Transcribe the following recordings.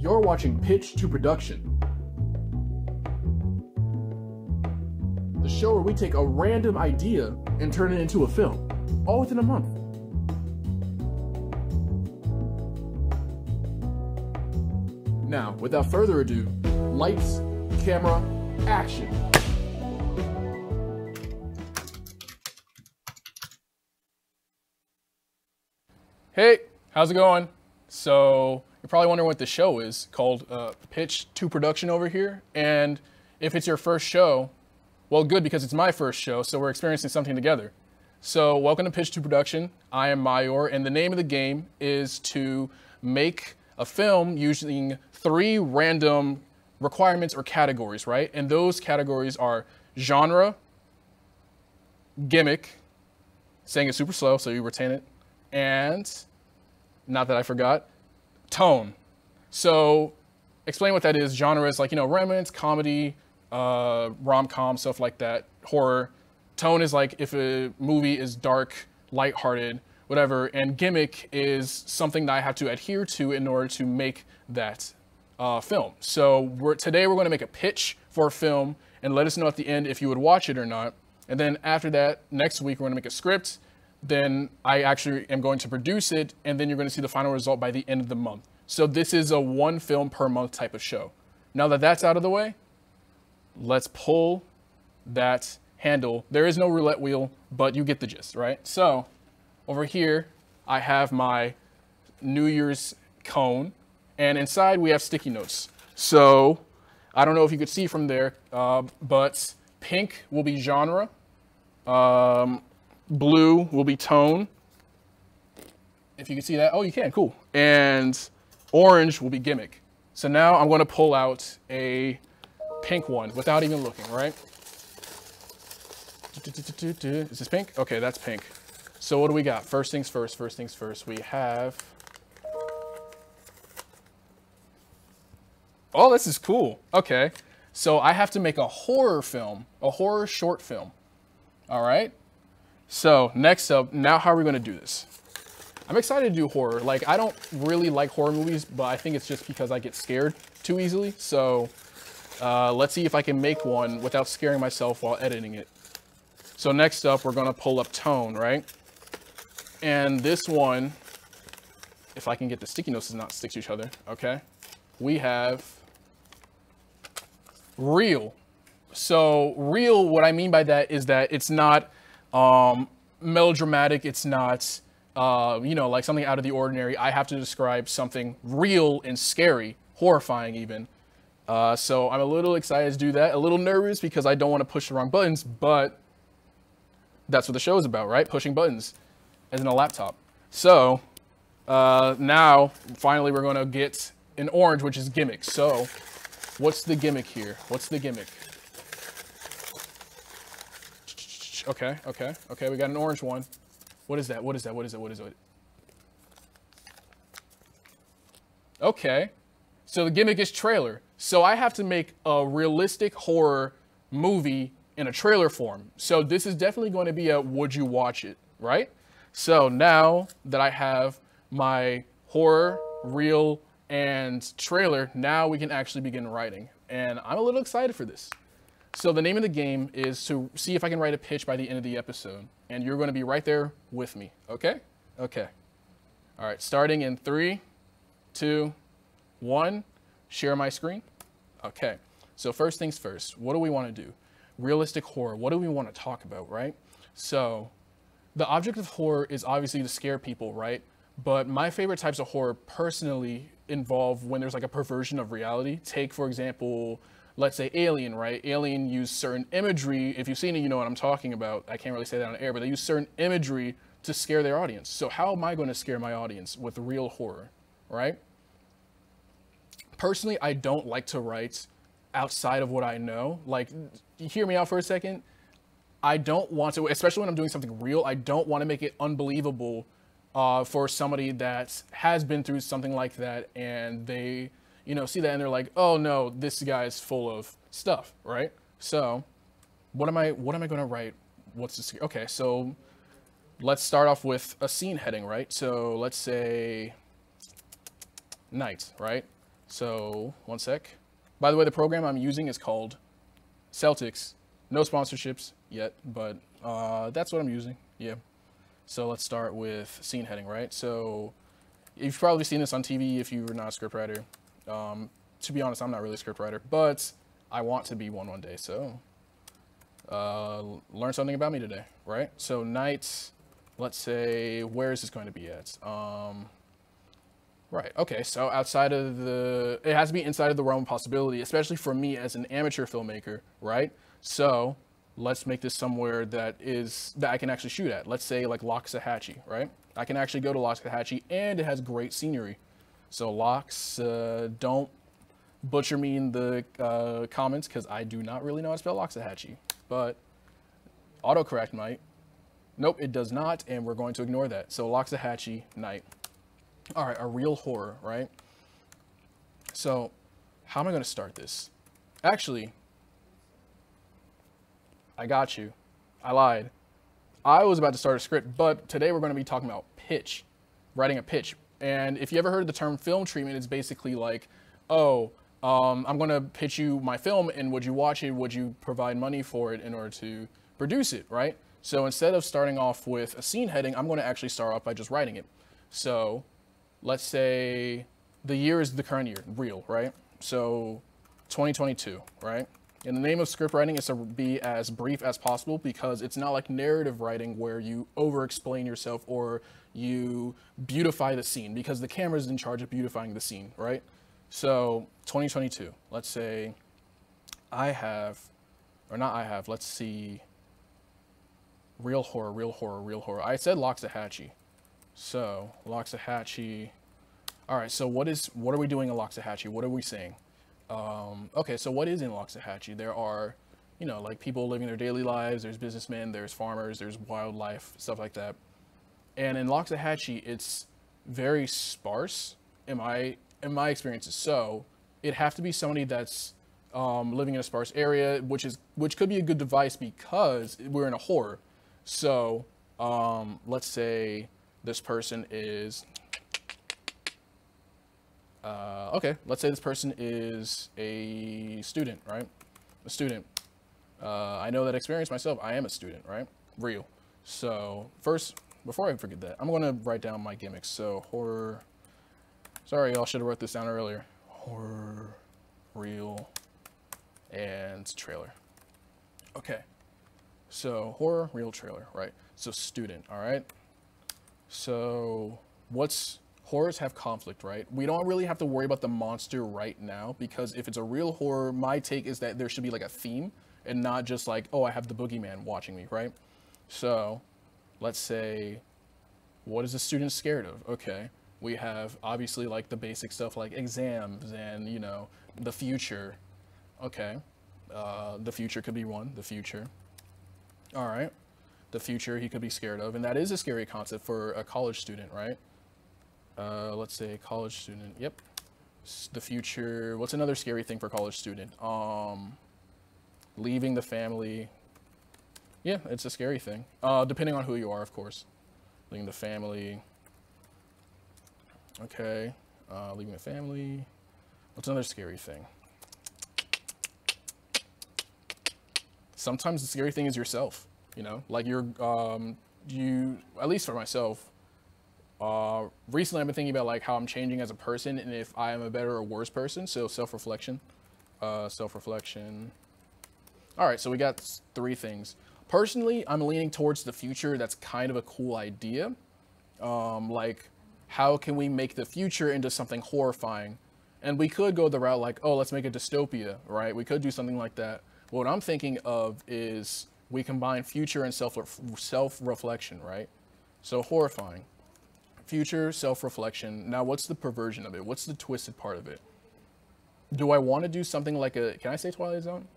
You're watching P2P Production, the show where we take a random idea and turn it into a film, all within a month. Now, without further ado, lights, camera, action. Hey, how's it going? So you're probably wondering what this show is called, P2P Production over here. And if it's your first show, well, good, because it's my first show, so we're experiencing something together. So welcome to P2P Production. I am Mayor, and the name of the game is to make a film using 3 random requirements or categories, right? And those categories are genre, gimmick, saying it super slow so you retain it, and, not that I forgot, tone. So explain what that is. Genre is like, romance, comedy, rom-com, stuff like that, horror. Tone is like if a movie is dark, lighthearted, whatever. And gimmick is something that I have to adhere to in order to make that film. So today we're going to make a pitch for a film and let us know at the end if you would watch it or not. And then after that, next week, we're going to make a script. Then I actually am going to produce it, and then you're going to see the final result by the end of the month. So this is a 1 film per month type of show. Now that that's out of the way, let's pull that handle. There is no roulette wheel, but you get the gist, right? So over here, I have my New Year's cone, and inside we have sticky notes. So I don't know if you could see from there, but pink will be genre. Blue will be tone. If you can see that. Oh, you can. Cool. And orange will be gimmick. So now I'm going to pull out a pink one without even looking, right? Is this pink? Okay, that's pink. So what do we got? First things first. We have... Oh, this is cool. Okay. So I have to make a horror film, a horror short film. All right. So next up, now how are we going to do this? I'm excited to do horror. Like, I don't really like horror movies, but I think it's just because I get scared too easily. So let's see if I can make one without scaring myself while editing it. So next up, we're going to pull up tone, right? And this one, if I can get the sticky notes to not stick to each other, okay? We have real. So real, what I mean by that is that it's not melodramatic. It's not, like something out of the ordinary. I have to describe something real and scary, horrifying even. So I'm a little excited to do that. A little nervous because I don't want to push the wrong buttons, but that's what the show is about, right? Pushing buttons as in a laptop. So now, finally, we're going to get an orange, which is gimmick. So what's the gimmick here? What's the gimmick? Okay, we got an orange one. What is that? Okay, so the gimmick is trailer. So I have to make a realistic horror movie in a trailer form. So this is definitely going to be a would you watch it, right? So now that I have my horror, reel, and trailer, now we can actually begin writing. And I'm a little excited for this. So the name of the game is to see if I can write a pitch by the end of the episode. And you're going to be right there with me, okay? Okay. All right, starting in 3, 2, 1, share my screen. Okay, so first things first, what do we want to do? Realistic horror, what do we want to talk about, right? So the object of horror is obviously to scare people, right? But my favorite types of horror personally involve when there's like a perversion of reality. Take, for example, let's say Alien, right? Alien used certain imagery. If you've seen it, you know what I'm talking about. I can't really say that on air, but they use certain imagery to scare their audience. So how am I going to scare my audience with real horror, right? Personally, I don't like to write outside of what I know. Like, hear me out for a second. I don't want to, especially when I'm doing something real, I don't want to make it unbelievable for somebody that has been through something like that and they see that and they're like, oh no, this guy is full of stuff, right? So what am I going to write? What's this? Okay, so let's start off with a scene heading, right? So let's say night, right? So, one sec. By the way, the program I'm using is called Celtics. No sponsorships yet, but that's what I'm using. Yeah. So let's start with scene heading, right? So you've probably seen this on TV if you're not a scriptwriter. To be honest, I'm not really a scriptwriter, but I want to be one day. So learn something about me today, right? So night, let's say, where is this going to be at? Right, okay, so outside of it has to be inside of the realm of possibility, especially for me as an amateur filmmaker, right? So let's make this somewhere that I can actually shoot at. Let's say like Loxahatchee, right? I can actually go to Loxahatchee and it has great scenery. So Lox, don't butcher me in the comments because I do not really know how to spell Loxahatchee, but autocorrect might. Nope, it does not, and we're going to ignore that. So Loxahatchee night. All right, a real horror, right? So how am I going to start this? Actually, I got you. I lied. I was about to start a script, but today we're going to be talking about pitch, writing a pitch. And if you ever heard the term film treatment, it's basically like, oh, I'm going to pitch you my film, and would you watch it? Would you provide money for it in order to produce it, right? So instead of starting off with a scene heading, I'm going to actually start off by just writing it. So let's say the year is the current year, real, right? So 2022, right? And the name of script writing is to be as brief as possible because it's not like narrative writing where you over-explain yourself or you beautify the scene because the camera is in charge of beautifying the scene, right? So 2022, let's say let's see, real horror. I said Loxahatchee. So Loxahatchee. All right, so what are we doing in Loxahatchee? What are we saying? Okay, so what is in Loxahatchee? There are, like people living their daily lives. There's businessmen, there's farmers, there's wildlife, stuff like that. And in Loxahatchee, it's very sparse in my experiences. So it'd have to be somebody that's living in a sparse area, which could be a good device because we're in a horror. So let's say this person is, okay, let's say this person is a student, right? A student. I know that experience myself. I am a student, right? Real. So first, before I forget that, I'm going to write down my gimmicks. So horror. Sorry, y'all should have wrote this down earlier. Horror, real, and trailer. Okay. So horror, real, trailer, right? So student, all right? So horrors have conflict, right? We don't really have to worry about the monster right now because if it's a real horror, my take is that there should be like a theme and not just like, oh, I have the boogeyman watching me, right? So let's say, what is the student scared of? Okay. We have obviously like the basic stuff like exams and, the future. Okay. The future could be one, the future. All right. The future he could be scared of. And that is a scary concept for a college student, right? Let's say college student. Yep. The future. What's another scary thing for a college student? Leaving the family. Yeah, it's a scary thing. Depending on who you are, of course. Leaving the family. Okay. Leaving the family. What's another scary thing? Sometimes the scary thing is yourself, like at least for myself, recently I've been thinking about like how I'm changing as a person and if I am a better or worse person. So self-reflection. All right, so we got 3 things. Personally, I'm leaning towards the future. That's kind of a cool idea. Like, how can we make the future into something horrifying? And we could go the route like, oh, let's make a dystopia, right? We could do something like that. What I'm thinking of is we combine future and self-reflection, right? So horrifying. Future, self-reflection. Now, what's the perversion of it? What's the twisted part of it? Do I want to do something like can I say Twilight Zone?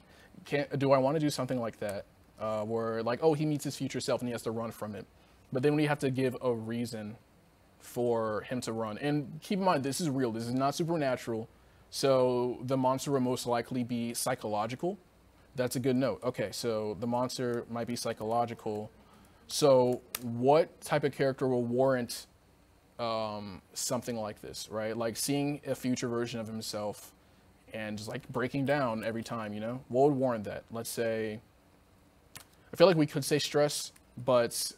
Do I want to do something like that? Where like, oh, he meets his future self and he has to run from it. But then we have to give a reason for him to run. And keep in mind, this is real. This is not supernatural. So the monster will most likely be psychological. That's a good note. Okay, so the monster might be psychological. So what type of character will warrant something like this, right? Like seeing a future version of himself and just like breaking down every time, you know? What would warrant that? Let's say, I feel like we could say stress, but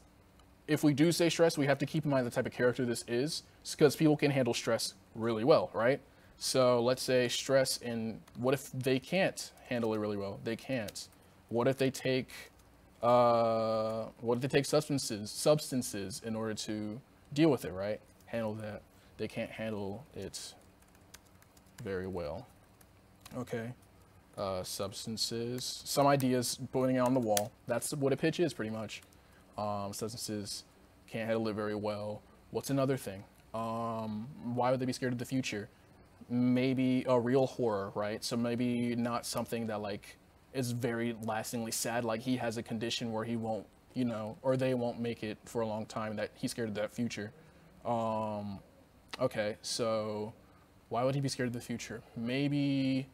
if we do say stress, we have to keep in mind the type of character this is, because people can handle stress really well, right? So let's say stress, and what if they can't handle it really well? They can't. What if they take substances in order to deal with it, right? Handle that. They can't handle it very well. Okay. Substances, some ideas, putting it on the wall. That's what a pitch is pretty much. Substances can't handle it very well. What's another thing? Why would they be scared of the future? Maybe a real horror, right? So maybe not something that like is very lastingly sad, like he has a condition where he won't, you know, or they won't make it for a long time, that he's scared of that future. Okay, so why would he be scared of the future? Maybe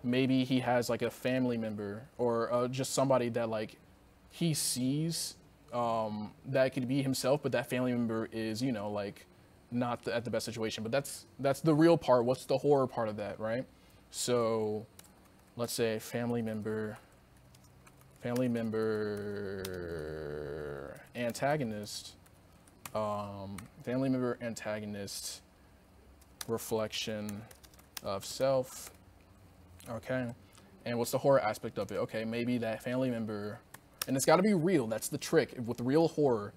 he has like a family member or just somebody that like he sees that could be himself, but that family member is, you know, like not at the best situation. But that's the real part. What's the horror part of that, right? So let's say family member antagonist, reflection of self. Okay, and what's the horror aspect of it? Okay, maybe that family member, and it's got to be real. That's the trick with real horror.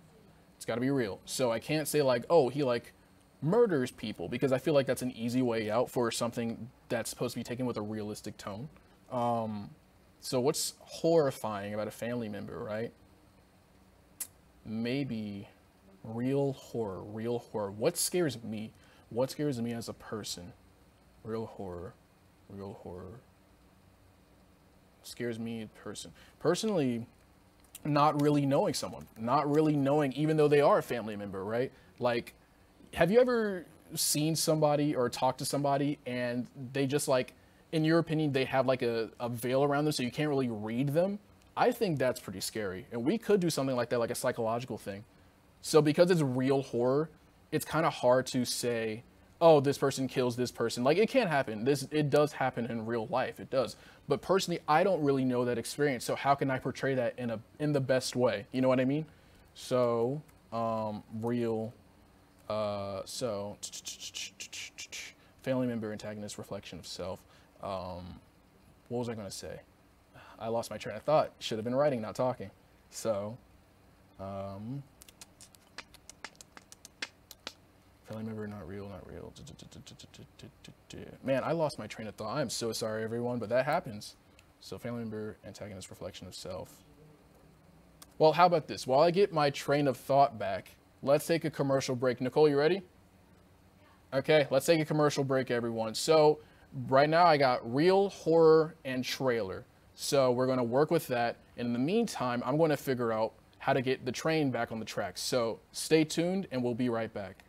It's got to be real. So I can't say like, oh, he like murders people, because I feel like that's an easy way out for something that's supposed to be taken with a realistic tone. So what's horrifying about a family member, right? Maybe real horror. What scares me? What scares me as a person? Real horror. Scares me personally, not really knowing someone, even though they are a family member, right? Like, have you ever seen somebody or talked to somebody and they just like, in your opinion, they have like a veil around them so you can't really read them? I think that's pretty scary. And we could do something like that, like a psychological thing. So because it's real horror, it's kind of hard to say, oh, this person kills this person. Like, it can't happen. It does happen in real life. It does. But personally, I don't really know that experience. So how can I portray that in the best way? You know what I mean? So, family member, antagonist, reflection of self. What was I going to say? I lost my train of thought. Should have been writing, not talking. So, family member, not real. Man, I lost my train of thought. I'm so sorry, everyone, but that happens. So family member, antagonist, reflection of self. Well, how about this? While I get my train of thought back, let's take a commercial break. Nicole, you ready? Okay, let's take a commercial break, everyone. So right now I got real, horror, and trailer. So we're going to work with that. And in the meantime, I'm going to figure out how to get the train back on the tracks. So stay tuned, and we'll be right back.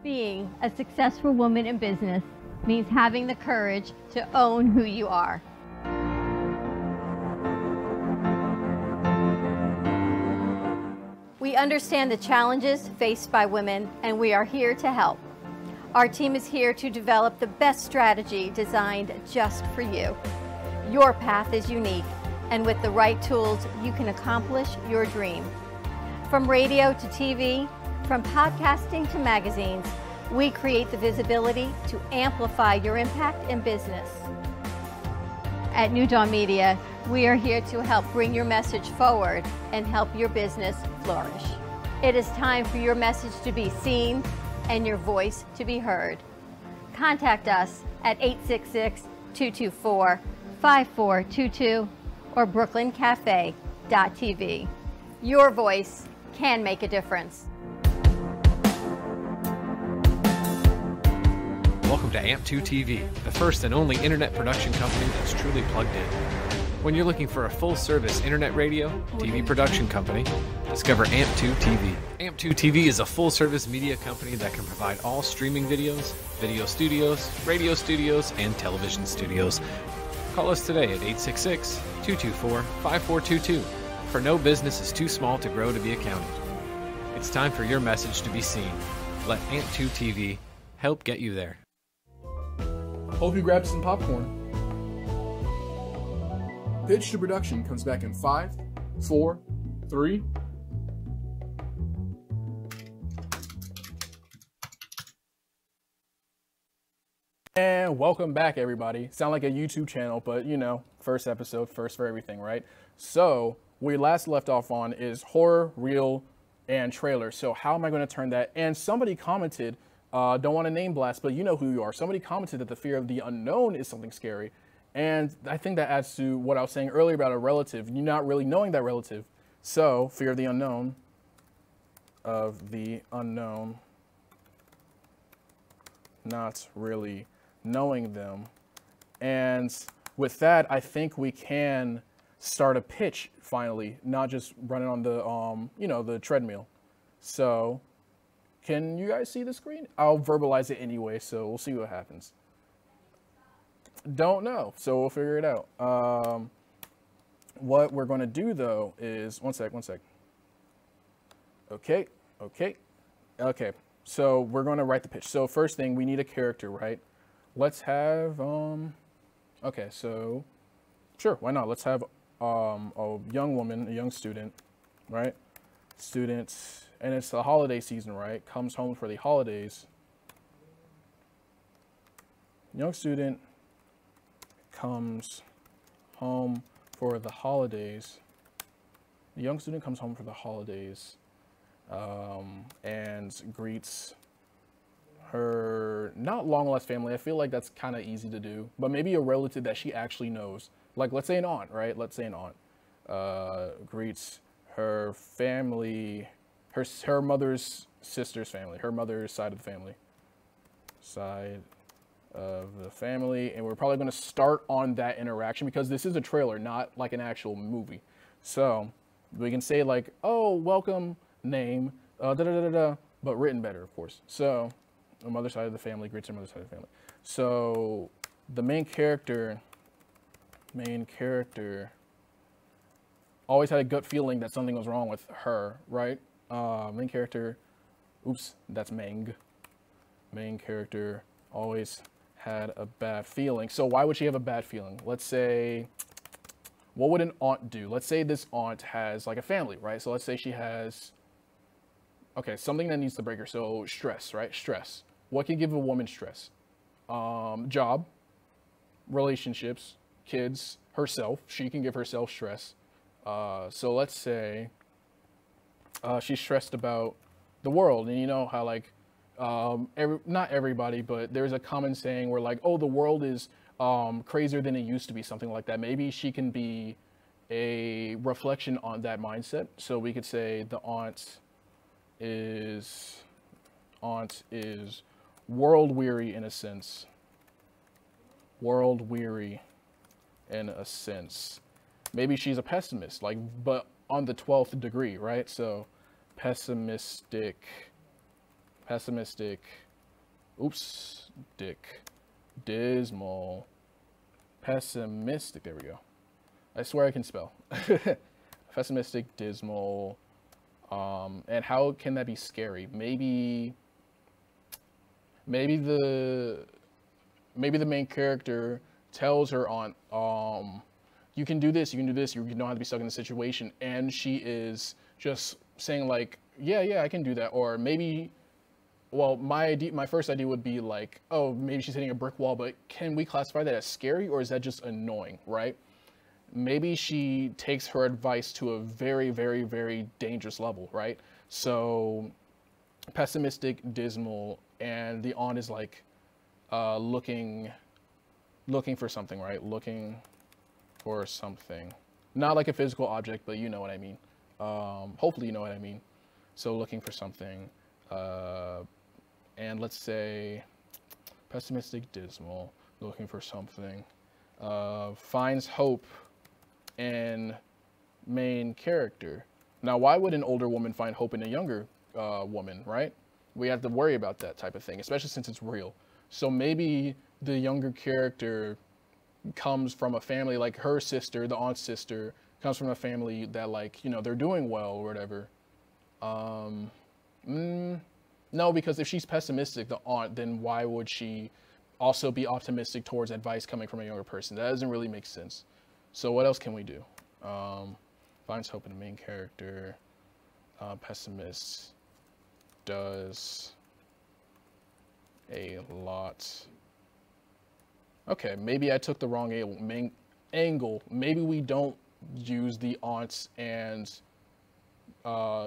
Being a successful woman in business means having the courage to own who you are. We understand the challenges faced by women, and we are here to help. Our team is here to develop the best strategy designed just for you. Your path is unique, and with the right tools, you can accomplish your dream. From radio to TV, from podcasting to magazines, we create the visibility to amplify your impact in business. At New Dawn Media, we are here to help bring your message forward and help your business flourish. It is time for your message to be seen and your voice to be heard. Contact us at 866-224-5422 or brooklyncafe.tv. Your voice can make a difference. Welcome to AMP2 TV, the first and only internet production company that's truly plugged in. When you're looking for a full-service internet radio, TV production company, discover AMP2 TV. AMP2 TV is a full-service media company that can provide all streaming videos, video studios, radio studios, and television studios. Call us today at 866-224-5422, for no business is too small to grow to be accounted. It's time for your message to be seen. Let AMP2 TV help get you there. Hope you grabbed some popcorn. Pitch to Production comes back in 5, 4, 3. And welcome back, everybody. Sound like a YouTube channel, but you know, first episode, first for everything, right? So we last left off on is horror, reel, and trailer. So how am I going to turn that? And somebody commented, don't want to name blast, but you know who you are. Somebody commented that the fear of the unknown is something scary. And I think that adds to what I was saying earlier about a relative. You're not really knowing that relative. So fear of the unknown, not really knowing them. And with that, I think we can start a pitch finally, not just running on the the treadmill. So can you guys see the screen? I'll verbalize it anyway, so we'll see what happens. Don't know, so we'll figure it out. What we're going to do though is one sec. Okay. So we're going to write the pitch. So first thing, we need a character, right? Let's have, okay, so sure, why not? Let's have a young woman, a young student, right? Student, and it's the holiday season, right? Comes home for the holidays. Young student comes home for the holidays. The young student comes home for the holidays and greets her not long lost family. I feel like that's kind of easy to do, but maybe a relative that she actually knows. Like, let's say an aunt, right? Let's say an aunt greets her family, her mother's sister's family, her mother's side of the family. And we're probably going to start on that interaction because this is a trailer, not like an actual movie. So we can say like, oh, welcome, name, but written better, of course. So the mother side of the family greets her mother side of the family. So the main character always had a gut feeling that something was wrong with her, right? Main character, oops, that's Meng. Main character always had a bad feeling. So why would she have a bad feeling? Let's say, what would an aunt do? Let's say this aunt has like a family, right? So let's say she has, okay, something that needs to break her. So stress, right? Stress. What can give a woman stress? Job, relationships, kids, herself. She can give herself stress. So let's say she's stressed about the world, and you know how like not everybody, but there's a common saying where like, oh, the world is crazier than it used to be, something like that. Maybe she can be a reflection on that mindset. So we could say the aunt is world weary in a sense. World weary in a sense. Maybe she's a pessimist, like, but on the 12th degree, right? So pessimistic, oops, dismal, pessimistic, there we go. I swear I can spell. Pessimistic, dismal, and how can that be scary? Maybe the main character tells her aunt, you can do this, you don't have to be stuck in the situation, and she is just saying like, yeah, I can do that. Or maybe, well, my first idea would be like, oh, maybe she's hitting a brick wall, but can we classify that as scary, or is that just annoying, right? Maybe she takes her advice to a very, very, very dangerous level, right? So pessimistic, dismal, and the aunt is like looking for something, right? Looking for something. Not like a physical object, but you know what I mean. Hopefully you know what I mean. So looking for something. And let's say pessimistic, dismal, looking for something. Finds hope in main character. Now, why would an older woman find hope in a younger woman, right? We have to worry about that type of thing, especially since it's real. So maybe the younger character, comes from a family, like her sister, the aunt's sister, comes from a family that, like, you know, they're doing well or whatever. No, because if she's pessimistic, the aunt, then why would she also be optimistic towards advice coming from a younger person? That doesn't really make sense. So what else can we do? Finds hope in the main character. Pessimist does a lot. Okay, maybe I took the wrong angle. Maybe we don't use the aunts and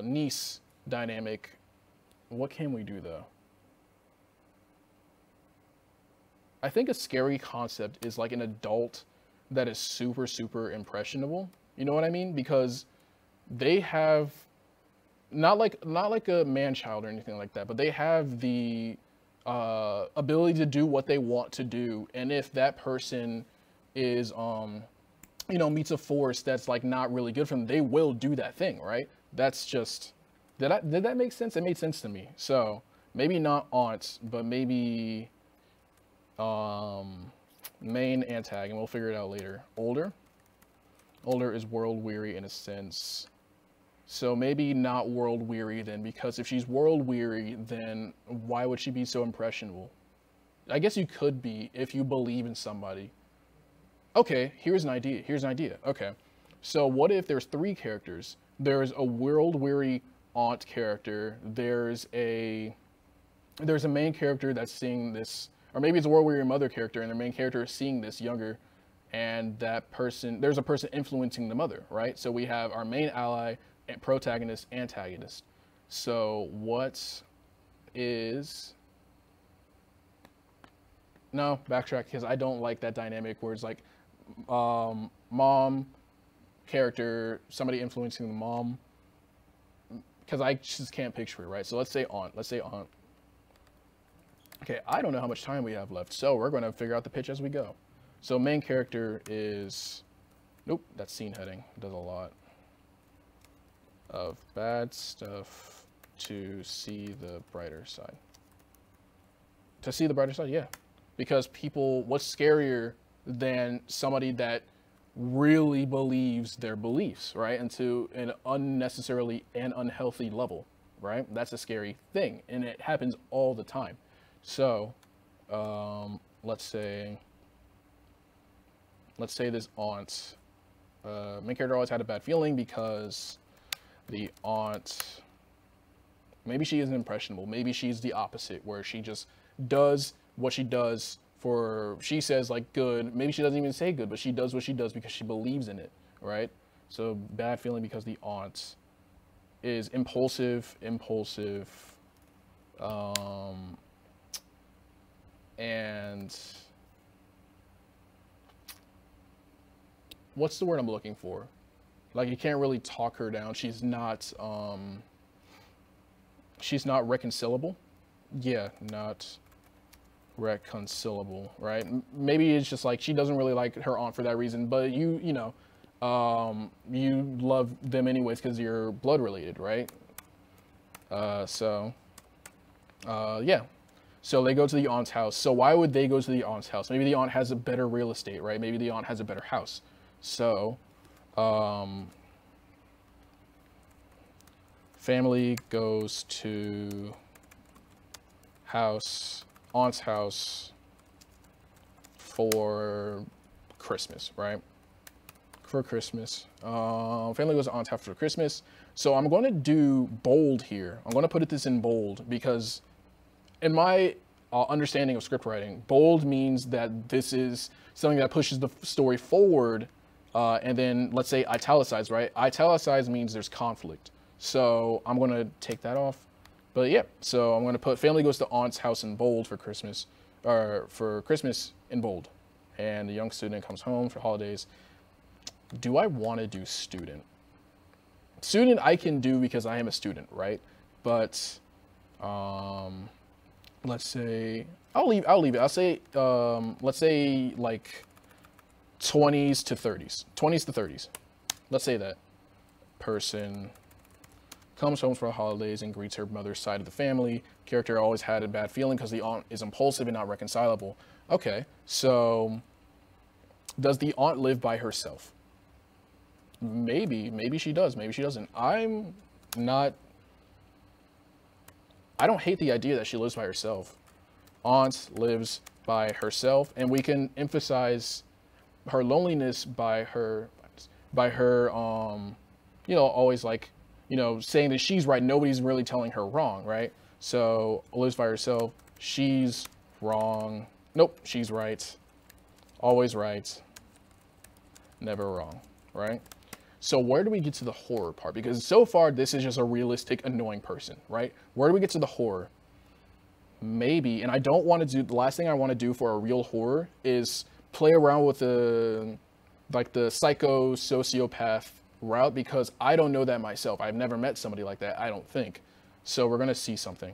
niece dynamic. What can we do though? I think a scary concept is like an adult that is super, super impressionable. You know what I mean? Because they have not like a man-child or anything like that, but they have the ability to do what they want to do. And if that person is, you know, meets a force that's like not really good for them, they will do that thing, right? That's just, did that make sense? It made sense to me. So maybe not aunts, but maybe main and tag, and we'll figure it out later. Older is world weary in a sense. So maybe not world weary then, because if she's world weary, then why would she be so impressionable? I guess you could be if you believe in somebody. Okay, here's an idea. Okay, so what if there's 3 characters? There's a world weary aunt character. There's a main character that's seeing this, or maybe it's a world weary mother character, and the main character is seeing this younger, and that person, there's a person influencing the mother, right? So we have our main ally, protagonist, antagonist. So what is, no, backtrack, because I don't like that dynamic where it's like mom character, somebody influencing the mom, because I just can't picture it, right? So let's say aunt. Okay, I don't know how much time we have left, so we're going to figure out the pitch as we go. So main character is, nope, that's scene heading, does a lot of bad stuff to see the brighter side. To see the brighter side, yeah. Because people, what's scarier than somebody that really believes their beliefs, right? And to an unnecessarily and unhealthy level, right? That's a scary thing, and it happens all the time. So, let's say this aunt, main character always had a bad feeling because the aunt, maybe she isn't impressionable. Maybe she's the opposite, where she just does what she does for, she says like good. Maybe she doesn't even say good, but she does what she does because she believes in it, right? So bad feeling because the aunt is impulsive, and what's the word I'm looking for? Like, you can't really talk her down. She's not reconcilable. Yeah, not reconcilable, right? Maybe it's just like she doesn't really like her aunt for that reason, but you know, you love them anyways because you're blood related, right? Yeah. So they go to the aunt's house. So why would they go to the aunt's house? Maybe the aunt has a better real estate, right? Maybe the aunt has a better house. So, family goes to aunt's house for Christmas, right? For Christmas. Family goes to aunt's house for Christmas. So I'm going to do bold here. I'm going to put this in bold because in my understanding of script writing, bold means that this is something that pushes the story forward. And then let's say italicized, right? Italicized means there's conflict. So I'm going to take that off. But yeah, so I'm going to put family goes to aunt's house in bold for Christmas, or for Christmas in bold. And the young student comes home for holidays. Do I want to do student? Student I can do because I am a student, right? But let's say, I'll leave it. I'll say, let's say like 20s to 30s. Let's say that person comes home for the holidays and greets her mother's side of the family. Character always had a bad feeling because the aunt is impulsive and not reconcilable. Okay, so Does the aunt live by herself? Maybe she does, maybe she doesn't. I don't hate the idea that she lives by herself. Aunt lives by herself, and we can emphasize her loneliness by her, you know, always like, you know, saying that she's right. Nobody's really telling her wrong, right? So lives by herself. She's wrong. Nope, she's right. Always right. Never wrong, right? So where do we get to the horror part? Because so far, this is just a realistic, annoying person, right? Where do we get to the horror? Maybe, and I don't want to do, the last thing I want to do for a real horror is play around with the psycho sociopath route, because I don't know that myself. I've never met somebody like that, I don't think. So we're going to see something.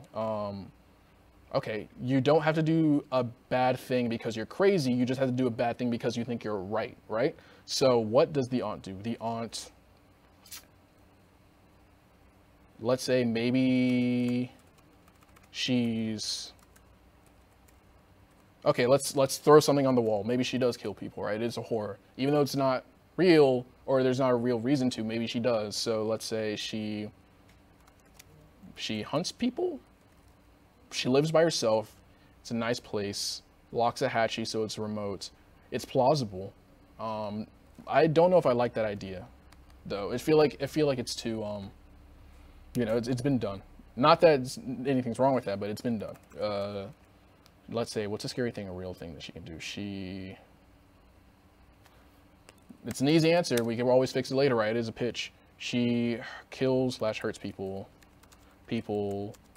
Okay, you don't have to do a bad thing because you're crazy. You just have to do a bad thing because you think you're right, right? So what does the aunt do? The aunt, let's say maybe she's, okay, let's throw something on the wall. Maybe she does kill people, right? It's a horror. Even though it's not real, or there's not a real reason to, maybe she does. So let's say she hunts people. She lives by herself. It's a nice place. Loxahatchee, so it's remote. It's plausible. I don't know if I like that idea, though. I feel like it's too, you know, it's been done. Not that anything's wrong with that, but it's been done. Let's say, what's a scary thing, a real thing that she can do? It's an easy answer. We can always fix it later, right? It is a pitch. She kills / hurts people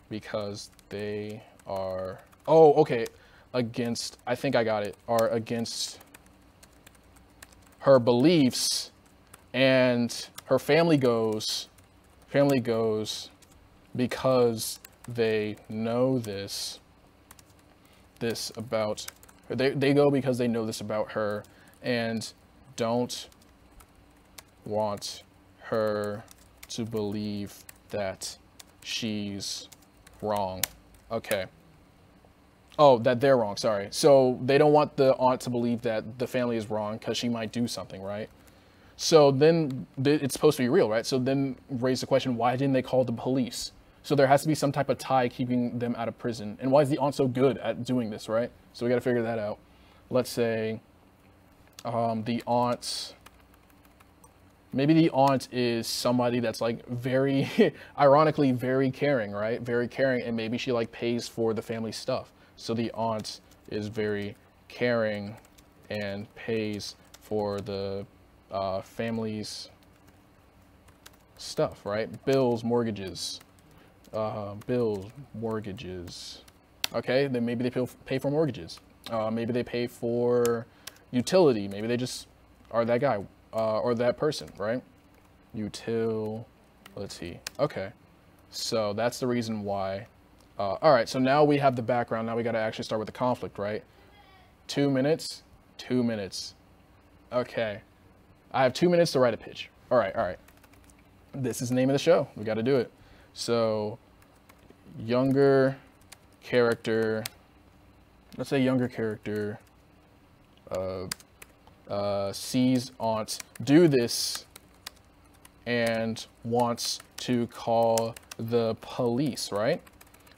because they are, oh, okay, against, I think I got it, are against her beliefs, and her family goes because they know this about her. They go because they know this about her and don't want her to believe that she's wrong. Okay. Oh, that they're wrong, sorry. So they don't want the aunt to believe that the family is wrong because she might do something, right? So then it's supposed to be real, right? So then raise the question, why didn't they call the police? So there has to be some type of tie keeping them out of prison. And why is the aunt so good at doing this, right? So we got to figure that out. Let's say the aunt, maybe the aunt is somebody that's like very, ironically, very caring, right? Very caring, and maybe she like pays for the family stuff. So the aunt is very caring and pays for the family's stuff, right? Bills, mortgages. Okay, then maybe they pay for mortgages. Maybe they pay for utility. Maybe they just are that guy or that person, right? Let's see. Okay, so that's the reason why. All right, so now we have the background. Now we got to actually start with the conflict, right? 2 minutes, 2 minutes. Okay, I have 2 minutes to write a pitch. All right. This is the name of the show. We got to do it. So, younger character, let's say younger character, sees aunt do this and wants to call the police, right?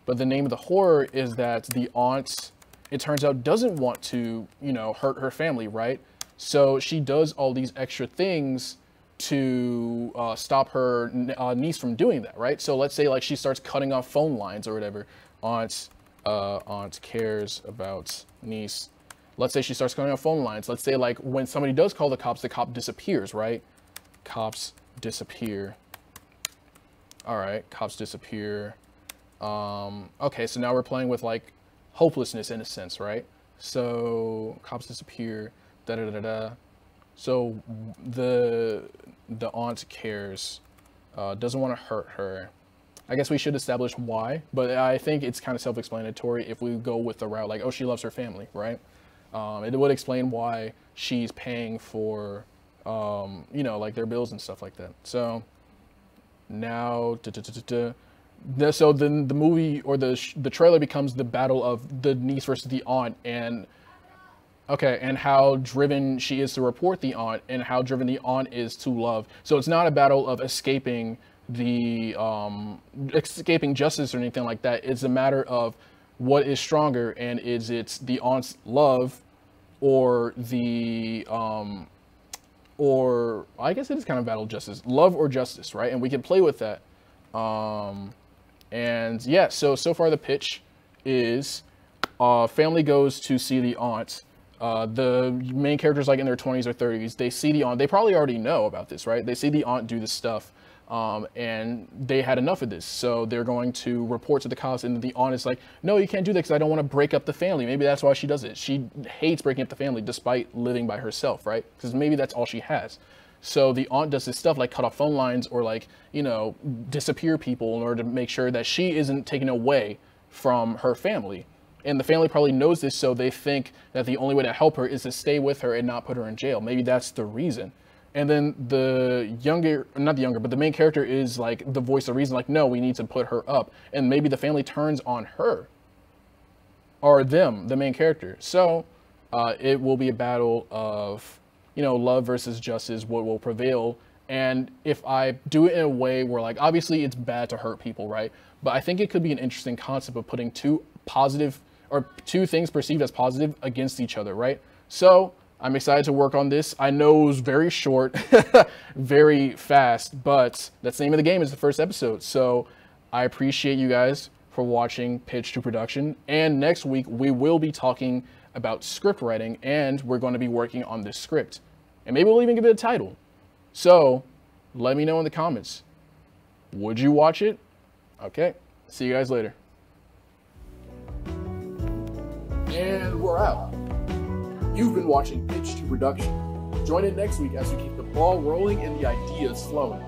But the name of the horror is that the aunt, it turns out, doesn't want to, you know, hurt her family, right? So she does all these extra things to stop her niece from doing that, right? So let's say like she starts cutting off phone lines or whatever. Aunt cares about niece. Let's say she starts cutting off phone lines. Let's say like when somebody does call the cop disappears, right? Cops disappear. All right, cops disappear. Okay, so now we're playing with like hopelessness in a sense, right? So cops disappear, da-da-da-da. So the aunt cares, doesn't want to hurt her. I guess we should establish why, but I think it's kind of self-explanatory if we go with the route like, oh, she loves her family, right? It would explain why she's paying for, you know, like their bills and stuff like that. So now, so then the movie or the trailer becomes the battle of the niece versus the aunt, and Okay, and how driven she is to report the aunt, and how driven the aunt is to love. So it's not a battle of escaping escaping justice or anything like that. It's a matter of what is stronger, and is it the aunt's love, or or I guess it is kind of battle of justice, love or justice, right? And we can play with that. And yeah, so far the pitch is family goes to see the aunt. The main characters, like in their 20s or 30s, they see the aunt. They probably already know about this, right? They see the aunt do this stuff, and they had enough of this. So they're going to report to the cops, and the aunt is like, no, you can't do that because I don't want to break up the family. Maybe that's why she does it. She hates breaking up the family despite living by herself, right? Because maybe that's all she has. So the aunt does this stuff like cut off phone lines, or like, you know, disappear people in order to make sure that she isn't taken away from her family. And the family probably knows this, so they think that the only way to help her is to stay with her and not put her in jail. Maybe that's the reason. And then the main character is like the voice of reason, like, no, we need to put her up. And maybe the family turns on her, or them, the main character. So it will be a battle of, you know, love versus justice, what will prevail. And if I do it in a way where, like, obviously it's bad to hurt people, right? But I think it could be an interesting concept of putting two things perceived as positive against each other, right? So I'm excited to work on this. I know it was very short, very fast, but that's the name of the game, is the first episode. So I appreciate you guys for watching Pitch to Production. And next week we will be talking about script writing, and we're going to be working on this script. And maybe we'll even give it a title. So let me know in the comments. Would you watch it? Okay, see you guys later. And we're out. You've been watching Pitch to Production. Join in next week as we keep the ball rolling and the ideas flowing.